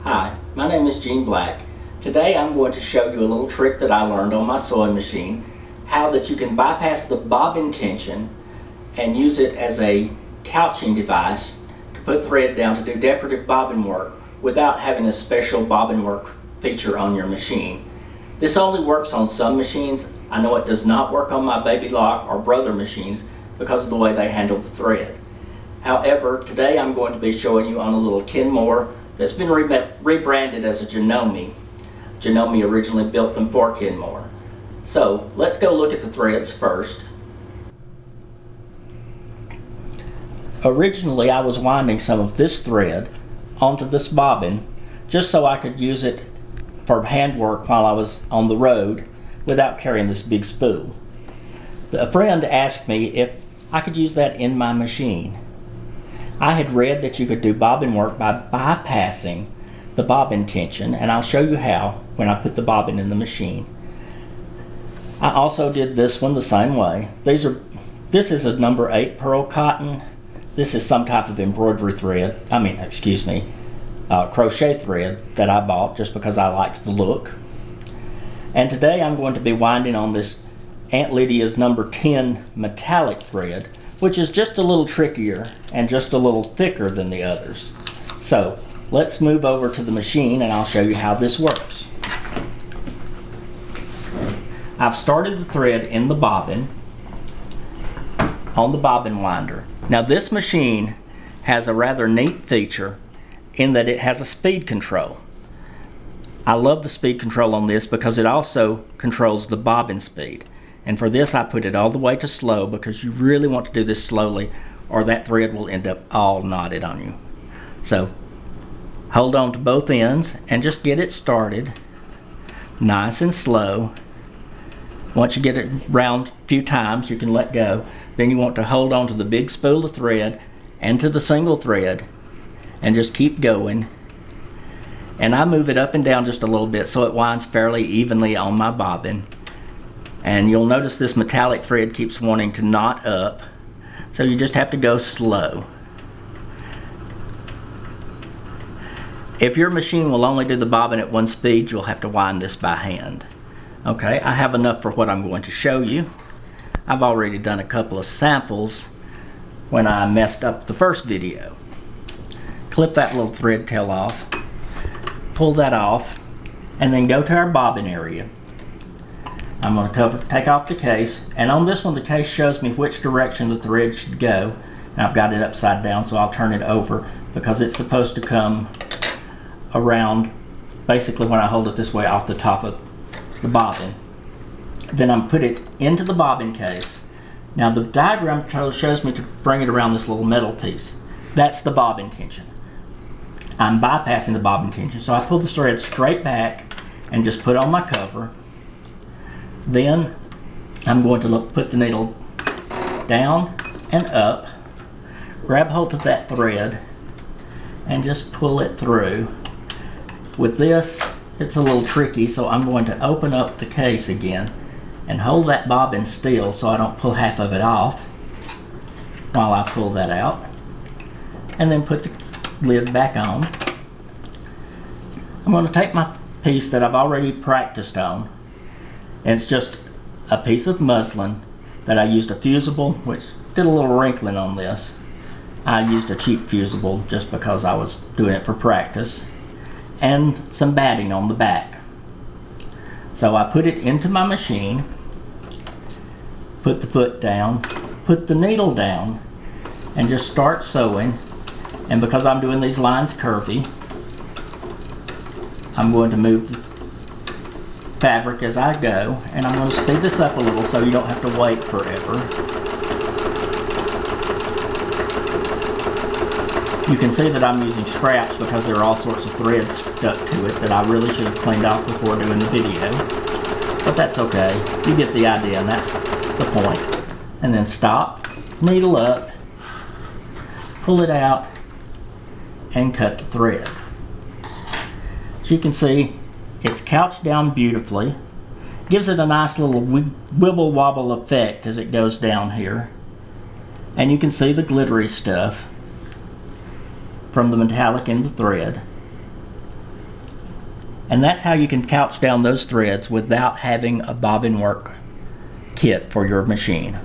Hi, my name is Gene Black. Today I'm going to show you a little trick that I learned on my sewing machine, how that you can bypass the bobbin tension and use it as a couching device to put thread down to do decorative bobbin work without having a special bobbin work feature on your machine. This only works on some machines. I know it does not work on my Baby Lock or Brother machines because of the way they handle the thread. However, today I'm going to be showing you on a little Kenmore that's been rebranded as a Janome. Janome originally built them for Kenmore. So let's go look at the threads first. Originally I was winding some of this thread onto this bobbin just so I could use it for handwork while I was on the road without carrying this big spool. A friend asked me if I could use that in my machine. I had read that you could do bobbin work by bypassing the bobbin tension, and I'll show you how when I put the bobbin in the machine. I also did this one the same way. This is a number 8 pearl cotton. This is some type of embroidery thread, crochet thread that I bought just because I liked the look. And today I'm going to be winding on this Aunt Lydia's number 10 metallic thread, which is just a little trickier and just a little thicker than the others. So let's move over to the machine and I'll show you how this works. I've started the thread in the bobbin on the bobbin winder. Now this machine has a rather neat feature in that it has a speed control. I love the speed control on this because it also controls the bobbin speed. And for this I put it all the way to slow because you really want to do this slowly or that thread will end up all knotted on you. So hold on to both ends and just get it started nice and slow. Once you get it round a few times you can let go. Then you want to hold on to the big spool of thread and to the single thread and just keep going. And I move it up and down just a little bit so it winds fairly evenly on my bobbin. And you'll notice this metallic thread keeps wanting to knot up, so you just have to go slow. If your machine will only do the bobbin at one speed, you'll have to wind this by hand. Okay, I have enough for what I'm going to show you. I've already done a couple of samples when I messed up the first video. Clip that little thread tail off, pull that off, and then go to our bobbin area. I'm going to take off the case, and on this one the case shows me which direction the thread should go. And I've got it upside down, so I'll turn it over because it's supposed to come around basically when I hold it this way off the top of the bobbin. Then I'm put it into the bobbin case. Now the diagram shows me to bring it around this little metal piece. That's the bobbin tension. I'm bypassing the bobbin tension, so I pull the thread straight back and just put on my cover. Then I'm going to put the needle down and up, grab hold of that thread and just pull it through. With this it's a little tricky, so I'm going to open up the case again and hold that bobbin still so I don't pull half of it off while I pull that out, and then put the lid back on. I'm going to take my piece that I've already practiced on. It's just a piece of muslin that I used a fusible, which did a little wrinkling on this. I used a cheap fusible just because I was doing it for practice, and some batting on the back. So I put it into my machine, put the foot down, put the needle down, and just start sewing. And because I'm doing these lines curvy, I'm going to move the fabric as I go, and I'm going to speed this up a little so you don't have to wait forever. You can see that I'm using scraps because there are all sorts of threads stuck to it that I really should have cleaned off before doing the video, but that's okay. You get the idea, and that's the point. And then stop, needle up, pull it out, and cut the thread. As you can see, it's couched down beautifully. Gives it a nice little wibble wobble effect as it goes down here. And you can see the glittery stuff from the metallic in the thread. And that's how you can couch down those threads without having a BobbinWork kit for your machine.